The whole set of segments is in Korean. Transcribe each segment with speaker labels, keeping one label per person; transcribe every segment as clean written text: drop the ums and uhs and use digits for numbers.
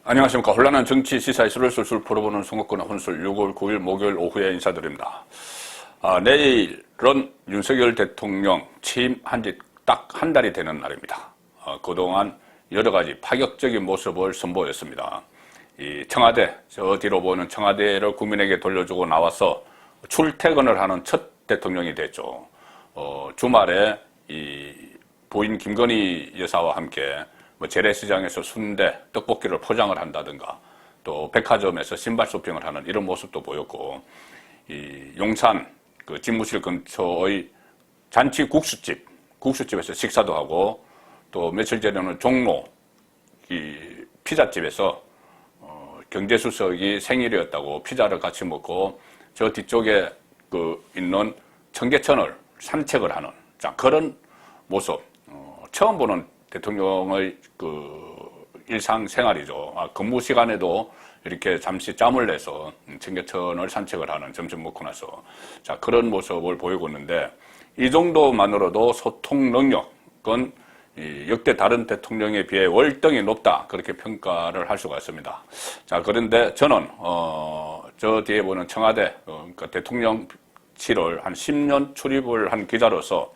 Speaker 1: 안녕하십니까. 혼란한 정치 시사 이슈를 술술 풀어보는 송옥근의 혼술 6월 9일 목요일 오후에 인사드립니다. 내일은 윤석열 대통령 취임한 지 딱 한 달이 되는 날입니다. 그동안 여러 가지 파격적인 모습을 선보였습니다. 이 청와대, 저 뒤로 보이는 청와대를 국민에게 돌려주고 나와서 출퇴근을 하는 첫 대통령이 됐죠. 주말에 이 부인 김건희 여사와 함께 재래시장에서 순대, 떡볶이를 포장을 한다든가 또 백화점에서 신발 쇼핑을 하는 이런 모습도 보였고, 이 용산 그 집무실 근처의 잔치 국수집에서 식사도 하고, 또 며칠 전에는 종로 이 피자집에서 경제수석이 생일이었다고 피자를 같이 먹고 저 뒤쪽에 있는 청계천을 산책을 하는 그런 모습, 처음 보는 대통령의 일상생활이죠. 근무 시간에도 이렇게 잠시 짬을 내서 청계천을 산책을 하는, 점심 먹고 나서 그런 모습을 보이고 있는데, 이 정도만으로도 소통 능력은 역대 다른 대통령에 비해 월등히 높다, 그렇게 평가를 할 수가 있습니다. 그런데 저는 저 뒤에 보는 청와대 대통령실을 한 10년 출입을 한 기자로서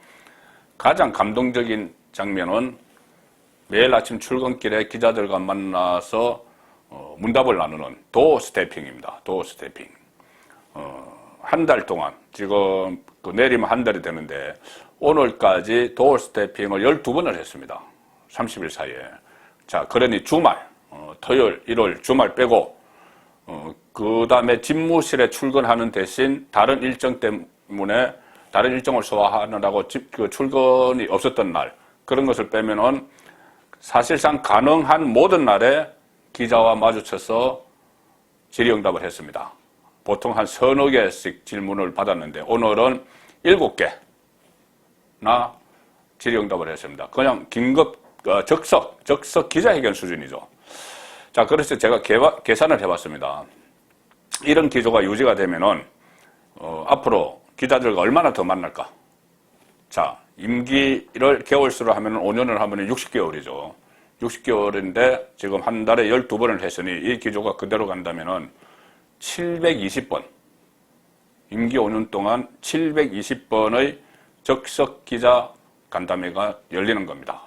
Speaker 1: 가장 감동적인 장면은 매일 아침 출근길에 기자들과 만나서 문답을 나누는 도어 스태핑입니다. 도어 스태핑. 한 달 동안, 지금 내리면 한 달이 되는데 오늘까지 도어 스태핑을 12번을 했습니다. 30일 사이에. 그러니 주말, 토요일, 일요일, 주말 빼고 그 다음에 집무실에 출근하는 대신 다른 일정 때문에 다른 일정을 소화하느라고 출근이 없었던 날, 그런 것을 빼면은 사실상 가능한 모든 날에 기자와 마주쳐서 질의응답을 했습니다. 보통 한 서너 개씩 질문을 받았는데 오늘은 7개나 질의응답을 했습니다. 그냥 긴급 적석 기자회견 수준이죠. 그래서 제가 계산을 해봤습니다. 이런 기조가 유지가 되면은 앞으로 기자들과 얼마나 더 만날까? 임기를 개월수로 하면 5년을 하면 60개월이죠. 60개월인데 지금 한 달에 12번을 했으니 이 기조가 그대로 간다면은 720번, 임기 5년 동안 720번의 적석 기자 간담회가 열리는 겁니다.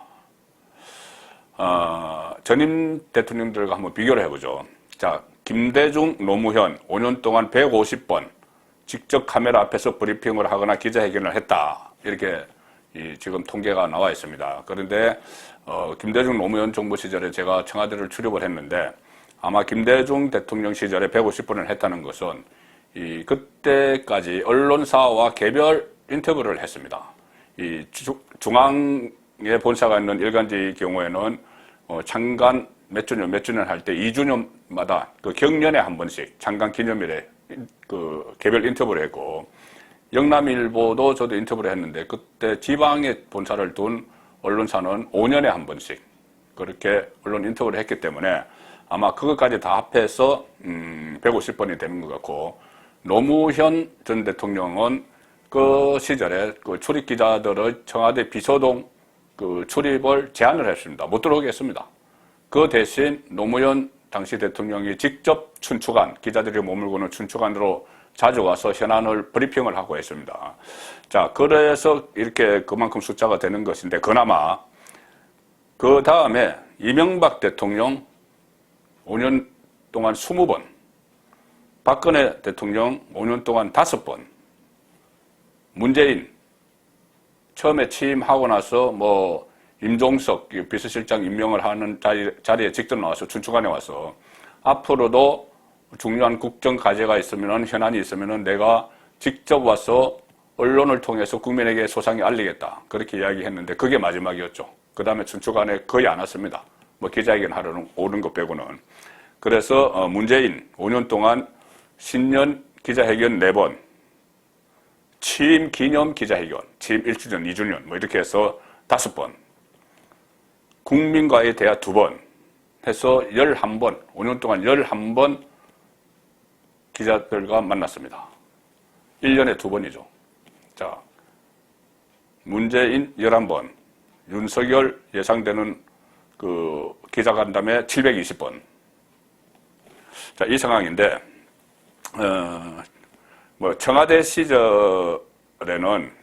Speaker 1: 전임 대통령들과 한번 비교를 해보죠. 김대중, 노무현 5년 동안 150번 직접 카메라 앞에서 브리핑을 하거나 기자회견을 했다, 이렇게 지금 통계가 나와 있습니다. 그런데 김대중 노무현 정부 시절에 제가 청와대를 출입을 했는데 아마 김대중 대통령 시절에 150번을 했다는 것은 그때까지 언론사와 개별 인터뷰를 했습니다. 중앙에 본사가 있는 일간지 경우에는 창간 몇 주년 할 때 2주년마다 경년에 한 번씩 창간 기념일에 개별 인터뷰를 했고, 영남일보도 저도 인터뷰를 했는데 그때 지방에 본사를 둔 언론사는 5년에 한 번씩 그렇게 언론 인터뷰를 했기 때문에 아마 그것까지 다 합해서 150번이 되는 것 같고, 노무현 전 대통령은 그 시절에 출입 기자들의 청와대 비서동 출입을 제한을 했습니다. 못 들어오게 했습니다. 그 대신 노무현 당시 대통령이 직접 춘추관, 기자들이 머물고는 춘추관으로 자주 와서 현안을 브리핑을 하고 했습니다. 그래서 이렇게 그만큼 숫자가 되는 것인데, 그나마 그 다음에 이명박 대통령 5년 동안 20번, 박근혜 대통령 5년 동안 5번, 문재인 처음에 취임하고 나서 임종석 비서실장 임명을 하는 자리에 직접 나와서 춘추관에 와서 앞으로도 중요한 국정 과제가 있으면, 현안이 있으면 내가 직접 와서 언론을 통해서 국민에게 소상히 알리겠다, 그렇게 이야기했는데 그게 마지막이었죠. 그 다음에 춘추관에 거의 안 왔습니다. 기자회견 하러 오는 것 빼고는. 그래서 문재인 5년 동안 신년 기자회견 4번, 취임 기념 기자회견, 취임 1주년, 2주년 이렇게 해서 5번, 국민과의 대화 2번 해서 11번, 5년 동안 11번 기자들과 만났습니다. 1년에 2번이죠. 문재인 11번, 윤석열 예상되는 기자간담회 720번, 자, 이 상황인데, 청와대 시절에는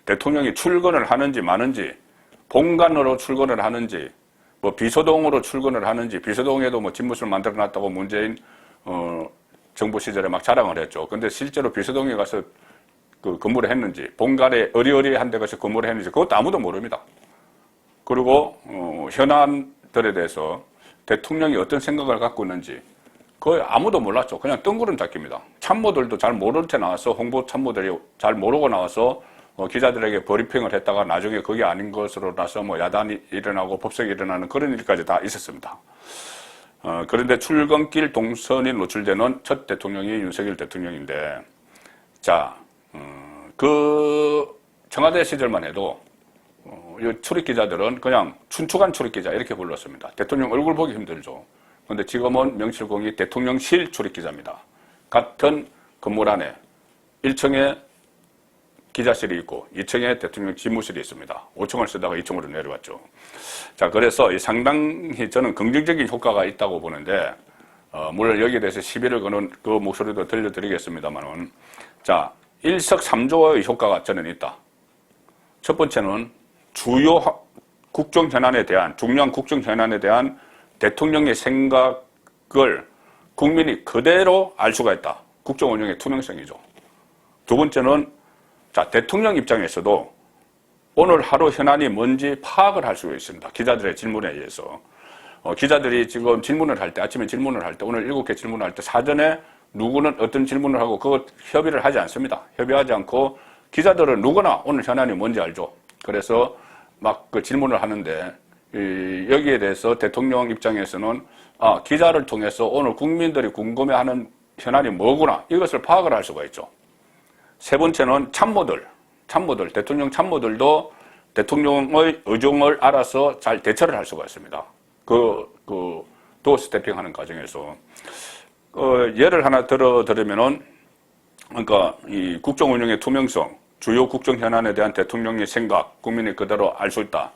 Speaker 1: 대통령이 출근을 하는지 마는지, 본관으로 출근을 하는지, 비서동으로 출근을 하는지, 비서동에도 집무실을 만들어 놨다고 문재인, 정부 시절에 막 자랑을 했죠. 근데 실제로 비서동에 가서 근무를 했는지, 본관에 어리어리한 데 가서 근무를 했는지, 그것도 아무도 모릅니다. 그리고, 현안들에 대해서 대통령이 어떤 생각을 갖고 있는지, 거의 아무도 몰랐죠. 그냥 뜬구름 잡기입니다. 참모들도 잘 모른 채 나와서, 홍보 참모들이 잘 모르고 나와서 기자들에게 브리핑을 했다가 나중에 그게 아닌 것으로 나서 야단이 일어나고 법석이 일어나는 그런 일까지 다 있었습니다. 그런데 출근길 동선이 노출되는 첫 대통령이 윤석열 대통령인데, 자, 청와대 시절만 해도 이 출입기자들은 그냥 춘추관 출입기자 이렇게 불렀습니다. 대통령 얼굴 보기 힘들죠. 그런데 지금은 명실공히 대통령실 출입기자입니다. 같은 건물 안에 1층에 기자실이 있고 2층에 대통령 집무실이 있습니다. 5층을 쓰다가 2층으로 내려왔죠. 자, 그래서 상당히 저는 긍정적인 효과가 있다고 보는데, 물론 여기에 대해서 시비를 거는 그 목소리도 들려드리겠습니다만은, 자, 일석삼조의 효과가 저는 있다. 첫 번째는 주요 국정 현안에 대한, 중요한 국정 현안에 대한 대통령의 생각을 국민이 그대로 알 수가 있다. 국정 운영의 투명성이죠. 두 번째는, 자, 대통령 입장에서도 오늘 하루 현안이 뭔지 파악을 할 수가 있습니다. 기자들의 질문에 의해서. 기자들이 지금 질문을 할 때, 아침에 질문을 할 때, 오늘 7개 질문을 할 때 사전에 누구는 어떤 질문을 하고 그거 협의를 하지 않습니다. 협의하지 않고 기자들은 누구나 오늘 현안이 뭔지 알죠. 그래서 막 그 질문을 하는데, 여기에 대해서 대통령 입장에서는 기자를 통해서 오늘 국민들이 궁금해하는 현안이 뭐구나, 이것을 파악을 할 수가 있죠. 세 번째는 참모들, 대통령 참모들도 대통령의 의중을 알아서 잘 대처를 할 수가 있습니다. 도어 스태핑 하는 과정에서. 예를 하나 들으면은, 그러니까 이 국정 운영의 투명성, 주요 국정 현안에 대한 대통령의 생각, 국민이 그대로 알 수 있다.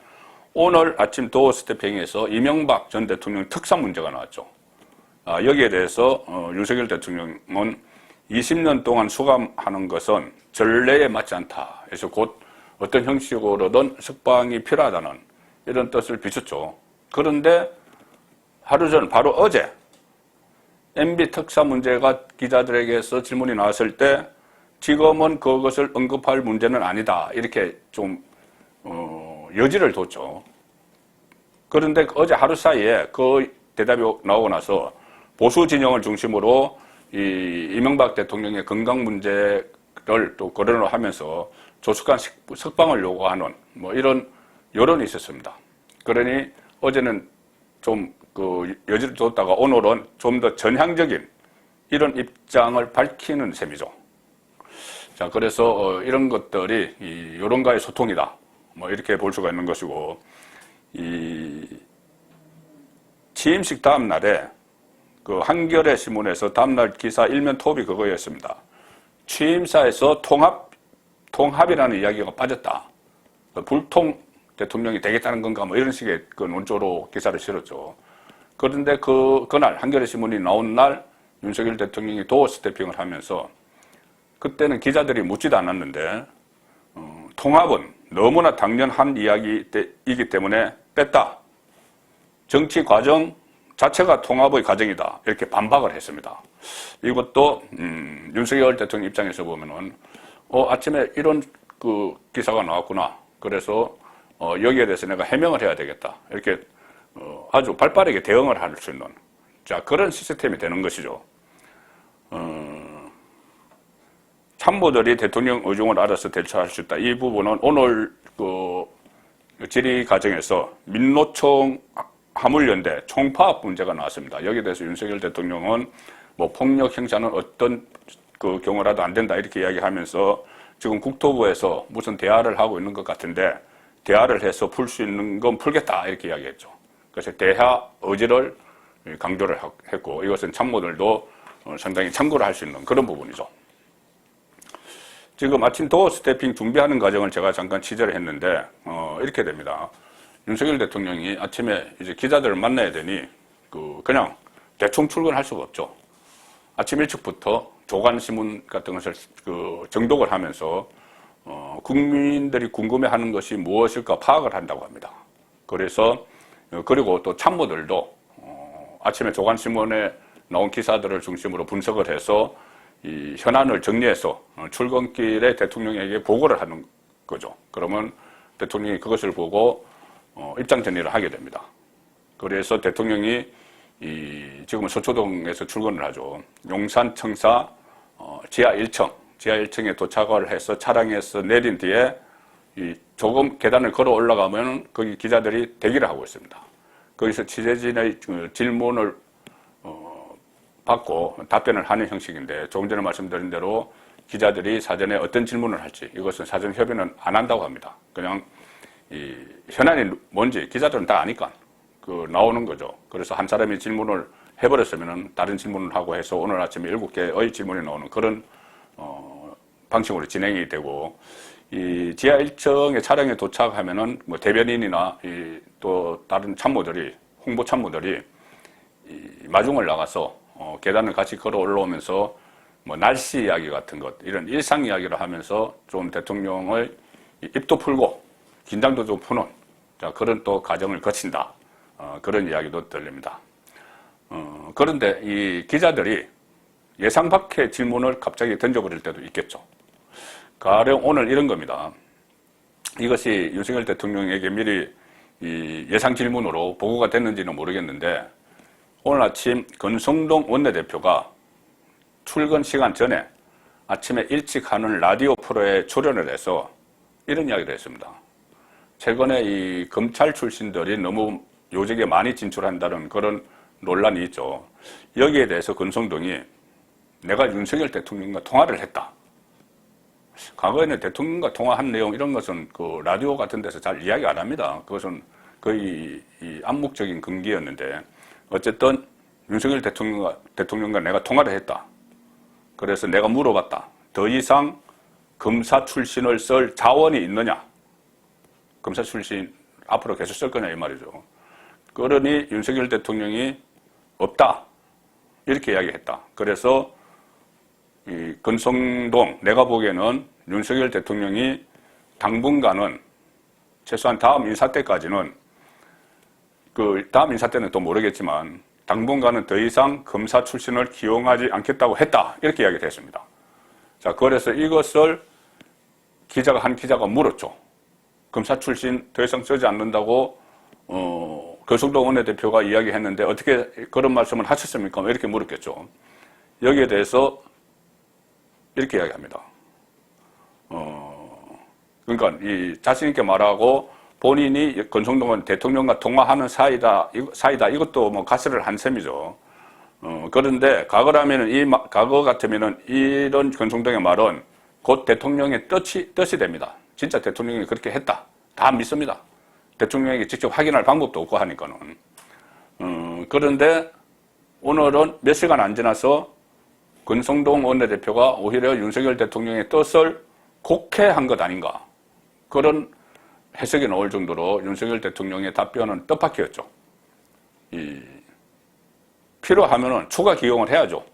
Speaker 1: 오늘 아침 도어 스태핑에서 이명박 전 대통령 특사 문제가 나왔죠. 여기에 대해서 윤석열 대통령은 20년 동안 수감하는 것은 전례에 맞지 않다. 그래서 곧 어떤 형식으로든 석방이 필요하다는 이런 뜻을 비췄죠. 그런데 하루 전, 바로 어제 MB 특사 문제가 기자들에게서 질문이 나왔을 때 지금은 그것을 언급할 문제는 아니다. 이렇게 좀 여지를 뒀죠. 그런데 어제 하루 사이에 그 대답이 나오고 나서 보수 진영을 중심으로 이명박 대통령의 건강 문제를 또 거론을 하면서 조속한 석방을 요구하는 이런 여론이 있었습니다. 그러니 어제는 좀 여지를 뒀다가 오늘은 좀 더 전향적인 이런 입장을 밝히는 셈이죠. 자, 그래서 이런 것들이 이 여론과의 소통이다. 이렇게 볼 수가 있는 것이고, 이 취임식 다음 날에 한겨레 신문에서 다음날 기사 일면 톱이 그거였습니다. 취임사에서 통합이라는 이야기가 빠졌다. 불통 대통령이 되겠다는 건가 이런 식의 논조로 기사를 실었죠. 그런데 그날 한겨레 신문이 나온 날 윤석열 대통령이 도어 스태핑을 하면서 그때는 기자들이 묻지도 않았는데 통합은 너무나 당연한 이야기이기 때문에 뺐다. 정치 과정 자체가 통합의 과정이다. 이렇게 반박을 했습니다. 이것도 윤석열 대통령 입장에서 보면은 아침에 이런 기사가 나왔구나. 그래서 여기에 대해서 내가 해명을 해야 되겠다. 이렇게 아주 발빠르게 대응을 할 수 있는, 자, 그런 시스템이 되는 것이죠. 참모들이 대통령 의중을 알아서 대처할 수 있다. 이 부분은 오늘 질의 과정에서 민노총 화물연대 총파업 문제가 나왔습니다. 여기에 대해서 윤석열 대통령은 폭력 행사는 어떤 경우라도 안 된다 이렇게 이야기하면서 지금 국토부에서 무슨 대화를 하고 있는 것 같은데 대화를 해서 풀 수 있는 건 풀겠다 이렇게 이야기했죠. 그래서 대화 의지를 강조를 했고, 이것은 참모들도 상당히 참고를 할 수 있는 그런 부분이죠. 지금 아침 도어 스태핑 준비하는 과정을 제가 잠깐 취재를 했는데 이렇게 됩니다. 윤석열 대통령이 아침에 이제 기자들을 만나야 되니 그냥 대충 출근할 수가 없죠. 아침 일찍부터 조간신문 같은 것을 정독을 하면서 국민들이 궁금해하는 것이 무엇일까 파악을 한다고 합니다. 그래서 그리고 또 참모들도 아침에 조간신문에 나온 기사들을 중심으로 분석을 해서 이 현안을 정리해서 출근길에 대통령에게 보고를 하는 거죠. 그러면 대통령이 그것을 보고 입장 전리를 하게 됩니다. 그래서 대통령이 지금은 서초동에서 출근을 하죠. 용산 청사 지하 1층에 도착을 해서 차량에서 내린 뒤에 조금 계단을 걸어 올라가면 거기 기자들이 대기를 하고 있습니다. 거기서 취재진의 질문을 받고 답변을 하는 형식인데, 조금 전에 말씀드린 대로 기자들이 사전에 어떤 질문을 할지 이것은 사전 협의는 안 한다고 합니다. 그냥 이 현안이 뭔지 기자들은 다 아니까 나오는 거죠. 그래서 한 사람이 질문을 해버렸으면 다른 질문을 하고 해서 오늘 아침에 7개의 질문이 나오는 그런 방식으로 진행이 되고, 이 지하 1층에 차량에 도착하면은 뭐 대변인이나 또 다른 참모들이, 홍보 참모들이 마중을 나가서 계단을 같이 걸어 올라오면서 뭐 날씨 이야기 같은 것, 이런 일상 이야기를 하면서 좀 대통령의 입도 풀고 긴장도 좀 푸는 그런 또 과정을 거친다. 그런 이야기도 들립니다. 그런데 이 기자들이 예상 밖의 질문을 갑자기 던져버릴 때도 있겠죠. 가령 오늘 이런 겁니다. 이것이 윤석열 대통령에게 미리 예상 질문으로 보고가 됐는지는 모르겠는데, 오늘 아침 권성동 원내대표가 출근 시간 전에 아침에 일찍 하는 라디오 프로에 출연을 해서 이런 이야기를 했습니다. 최근에 이 검찰 출신들이 너무 요직에 많이 진출한다는 그런 논란이 있죠. 여기에 대해서 권성동이 내가 윤석열 대통령과 통화를 했다. 과거에는 대통령과 통화한 내용 이런 것은 그 라디오 같은 데서 잘 이야기 안 합니다. 그것은 거의 암묵적인 금기였는데, 어쨌든 윤석열 대통령과 내가 통화를 했다. 그래서 내가 물어봤다. 더 이상 검사 출신을 쓸 자원이 있느냐? 검사 출신 앞으로 계속 쓸 거냐 이 말이죠. 그러니 윤석열 대통령이 없다. 이렇게 이야기했다. 그래서 이 권성동, 내가 보기에는 윤석열 대통령이 당분간은 최소한 다음 인사 때까지는, 다음 인사 때는 또 모르겠지만 당분간은 더 이상 검사 출신을 기용하지 않겠다고 했다. 이렇게 이야기를 했습니다. 자, 그래서 이것을 한 기자가 물었죠. 검사 출신 더 이상 쓰지 않는다고 권성동 원내대표가 이야기했는데 어떻게 그런 말씀을 하셨습니까? 이렇게 물었겠죠. 여기에 대해서 이렇게 이야기합니다. 그러니까 자신 있게 말하고 본인이 권성동은 대통령과 통화하는 사이다 이것도 뭐 가설을 한 셈이죠. 그런데 과거 같으면은 이런 권성동의 말은 곧 대통령의 뜻이 됩니다. 진짜 대통령이 그렇게 했다. 다 믿습니다. 대통령에게 직접 확인할 방법도 없고 하니까는. 그런데 오늘은 몇 시간 안 지나서 권성동 원내대표가 오히려 윤석열 대통령의 뜻을 곡해한 것 아닌가. 그런 해석이 나올 정도로 윤석열 대통령의 답변은 뜻밖이었죠. 필요하면은 추가 기용을 해야죠.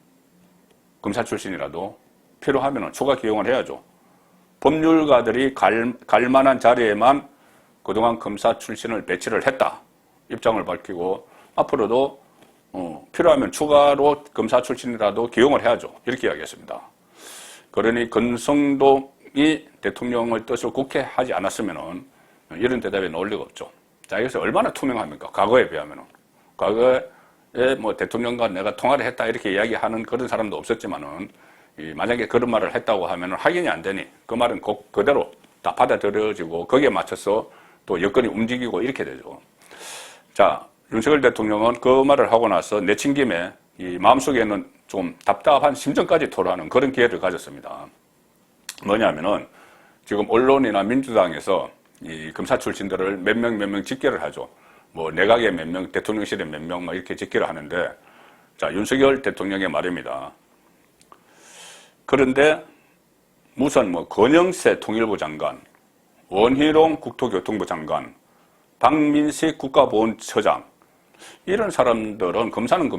Speaker 1: 검사 출신이라도 필요하면은 추가 기용을 해야죠. 법률가들이 갈 만한 자리에만 그동안 검사 출신을 배치를 했다. 입장을 밝히고 앞으로도 필요하면 추가로 검사 출신이라도 기용을 해야죠. 이렇게 이야기했습니다. 그러니 권성동이 대통령의 뜻을 곡해하지 않았으면은 이런 대답이 나올 리가 없죠. 자, 이것이 얼마나 투명합니까? 과거에 비하면은. 과거에 뭐 대통령과 내가 통화를 했다 이렇게 이야기하는 그런 사람도 없었지만은, 만약에 그런 말을 했다고 하면은 확인이 안 되니 그 말은 그대로 다 받아들여지고 거기에 맞춰서 또 여건이 움직이고 이렇게 되죠. 자, 윤석열 대통령은 그 말을 하고 나서 내친 김에 이 마음속에는 좀 답답한 심정까지 토로하는 그런 기회를 가졌습니다. 뭐냐면은 지금 언론이나 민주당에서 이 검사 출신들을 몇 명 직계를 하죠. 뭐 내각에 몇 명, 대통령실에 몇 명 막 이렇게 직계를 하는데, 자, 윤석열 대통령의 말입니다. 그런데 무슨 뭐 권영세 통일부 장관, 원희룡 국토교통부 장관, 박민식 국가보훈처장, 이런 사람들은 검사는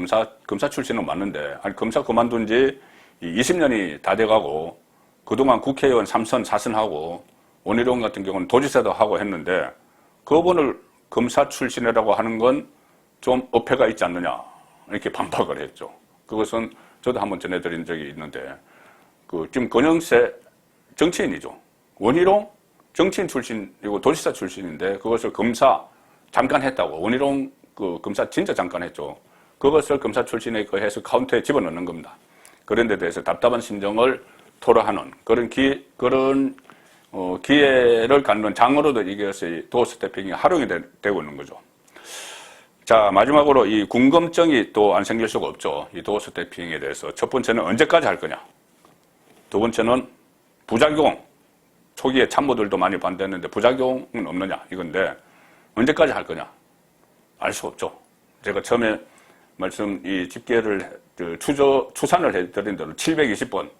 Speaker 1: 검사 출신은 맞는데, 아니, 검사 그만둔 지 20년이 다 돼가고, 그동안 국회의원 3선, 4선하고, 원희룡 같은 경우는 도지사도 하고 했는데, 그분을 검사 출신이라고 하는 건 좀 어폐가 있지 않느냐, 이렇게 반박을 했죠. 그것은 저도 한번 전해드린 적이 있는데, 지금 권영세 정치인이죠. 원희룡 정치인 출신이고 도지사 출신인데, 그것을 검사 잠깐 했다고. 원희룡 검사 진짜 잠깐 했죠. 그것을 검사 출신에 의해서 카운터에 집어넣는 겁니다. 그런 데 대해서 답답한 심정을 토로하는 그런 기회를 갖는 장으로도 이것이 도어 스태핑이 활용이 되고 있는 거죠. 자, 마지막으로 이 궁금증이 또 안 생길 수가 없죠. 이 도어 스태핑에 대해서. 첫 번째는 언제까지 할 거냐. 두 번째는 부작용. 초기에 참모들도 많이 반대했는데 부작용은 없느냐 이건데 언제까지 할 거냐. 알 수 없죠. 제가 처음에 이 집계를 추산을 해드린 대로 720번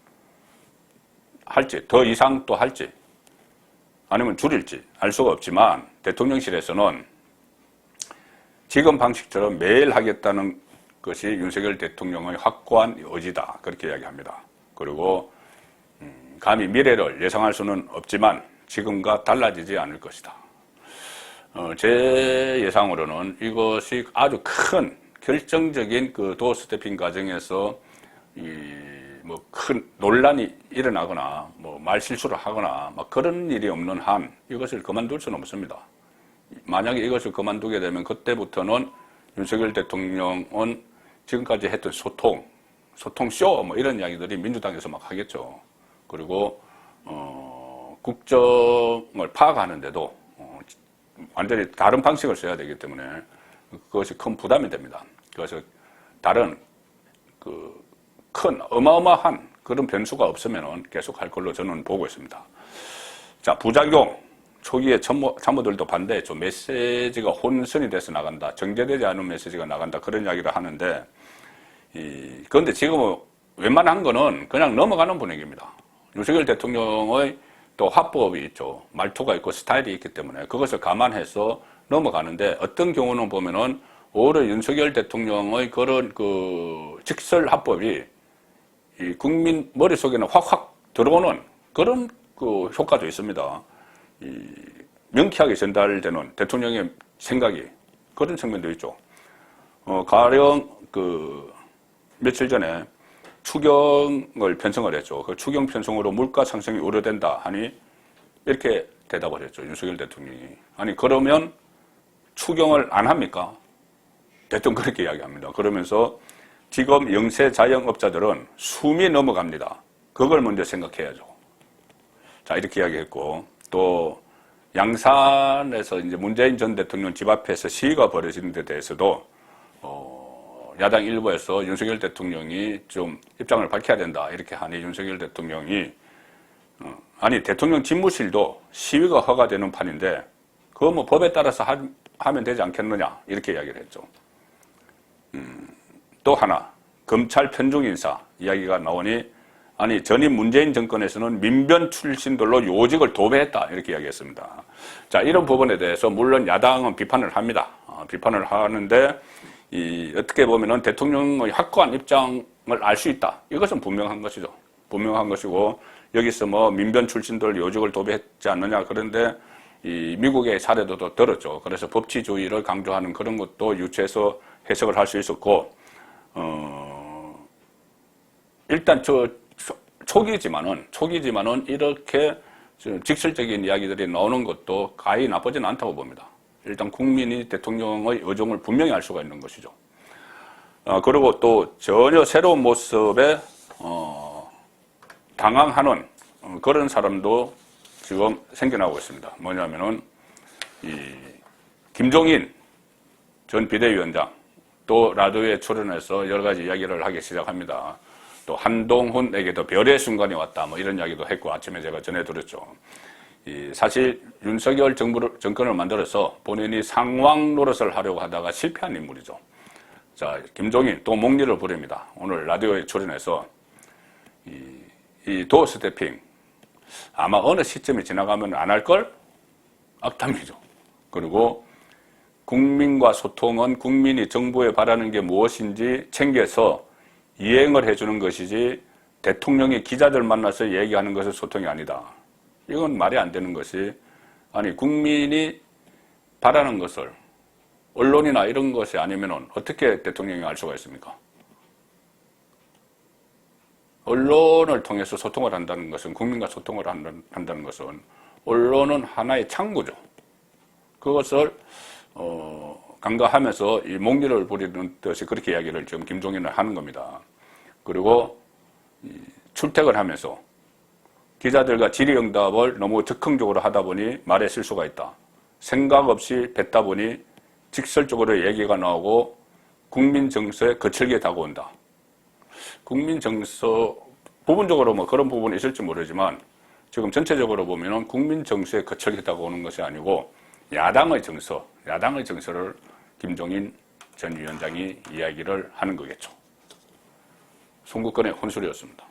Speaker 1: 할지, 더 이상 또 할지, 아니면 줄일지 알 수가 없지만 대통령실에서는 지금 방식처럼 매일 하겠다는 것이 윤석열 대통령의 확고한 의지다. 그렇게 이야기합니다. 그리고 감히 미래를 예상할 수는 없지만 지금과 달라지지 않을 것이다. 제 예상으로는 이것이 아주 큰 결정적인 도어 스태핑 과정에서 큰 논란이 일어나거나 말실수를 하거나 그런 일이 없는 한 이것을 그만둘 수는 없습니다. 만약에 이것을 그만두게 되면 그때부터는 윤석열 대통령은 지금까지 했던 소통쇼 이런 이야기들이 민주당에서 막 하겠죠. 그리고 국정을 파악하는데도 완전히 다른 방식을 써야 되기 때문에 그것이 큰 부담이 됩니다. 그래서 다른 큰 어마어마한 그런 변수가 없으면 계속 할 걸로 저는 보고 있습니다. 자, 부작용. 초기에 참모들도 반대했죠. 메시지가 혼선이 돼서 나간다. 정제되지 않은 메시지가 나간다. 그런 이야기를 하는데, 그런데 지금 웬만한 거는 그냥 넘어가는 분위기입니다. 윤석열 대통령의 또 화법이 있죠. 말투가 있고 스타일이 있기 때문에 그것을 감안해서 넘어가는데 어떤 경우는 보면은 오히려 윤석열 대통령의 그런 직설 화법이 이 국민 머릿속에는 확확 들어오는 그런 효과도 있습니다. 명쾌하게 전달되는 대통령의 생각이 그런 측면도 있죠. 가령 며칠 전에 추경을 편성을 했죠. 그 추경 편성으로 물가 상승이 우려된다 하니 이렇게 대답을 했죠. 윤석열 대통령이. 아니 그러면 추경을 안 합니까? 대통령 그렇게 이야기합니다. 그러면서 지금 영세 자영업자들은 숨이 넘어갑니다. 그걸 먼저 생각해야죠. 자, 이렇게 이야기했고, 또 양산에서 이제 문재인 전 대통령 집 앞에서 시위가 벌어지는 데 대해서도 야당 일부에서 윤석열 대통령이 좀 입장을 밝혀야 된다 이렇게 하니 윤석열 대통령이 아니 대통령 집무실도 시위가 허가되는 판인데 그거 법에 따라서 하면 되지 않겠느냐 이렇게 이야기를 했죠. 또 하나 검찰 편중 인사 이야기가 나오니 아니 전임 문재인 정권에서는 민변 출신들로 요직을 도배했다 이렇게 이야기했습니다. 자, 이런 부분에 대해서 물론 야당은 비판을 합니다. 비판을 하는데 어떻게 보면은 대통령의 확고한 입장을 알 수 있다. 이것은 분명한 것이죠. 분명한 것이고 여기서 민변 출신들 요직을 도배했지 않느냐. 그런데 미국의 사례도 들었죠. 그래서 법치주의를 강조하는 그런 것도 유추해서 해석을 할 수 있었고 일단 초기지만은 이렇게 직설적인 이야기들이 나오는 것도 가히 나쁘지는 않다고 봅니다. 일단 국민이 대통령의 의중을 분명히 알 수가 있는 것이죠. 그리고 또 전혀 새로운 모습에 당황하는 그런 사람도 지금 생겨나고 있습니다. 뭐냐면은 김종인 전 비대위원장 또 라디오에 출연해서 여러 가지 이야기를 하기 시작합니다. 또 한동훈에게도 별의 순간이 왔다 이런 이야기도 했고 아침에 제가 전해드렸죠. 사실 윤석열 정권을 만들어서 본인이 상황 노릇을 하려고 하다가 실패한 인물이죠. 자, 김종인 또 목리를 부립니다. 오늘 라디오에 출연해서 이 도어 스태핑 아마 어느 시점이 지나가면 안 할 걸 악담이죠. 그리고 국민과 소통은 국민이 정부에 바라는 게 무엇인지 챙겨서 이행을 해주는 것이지 대통령이 기자들 만나서 얘기하는 것은 소통이 아니다. 이건 말이 안 되는 것이, 아니 국민이 바라는 것을 언론이나 이런 것이 아니면 어떻게 대통령이 알 수가 있습니까? 언론을 통해서 소통을 한다는 것은, 국민과 소통을 한다는 것은 언론은 하나의 창구죠. 그것을 간과하면서 이 목리를 부리는 듯이 그렇게 이야기를 지금 김종인은 하는 겁니다. 그리고 출퇴근하면서 기자들과 질의응답을 너무 즉흥적으로 하다 보니 말에 실수가 있다. 생각 없이 뱉다 보니 직설적으로 얘기가 나오고 국민 정서에 거칠게 다가온다. 국민 정서 부분적으로 뭐 그런 부분이 있을지 모르지만 지금 전체적으로 보면은 국민 정서에 거칠게 다가오는 것이 아니고 야당의 정서를 김종인 전 위원장이 이야기를 하는 거겠죠. 송국건의 혼술이었습니다.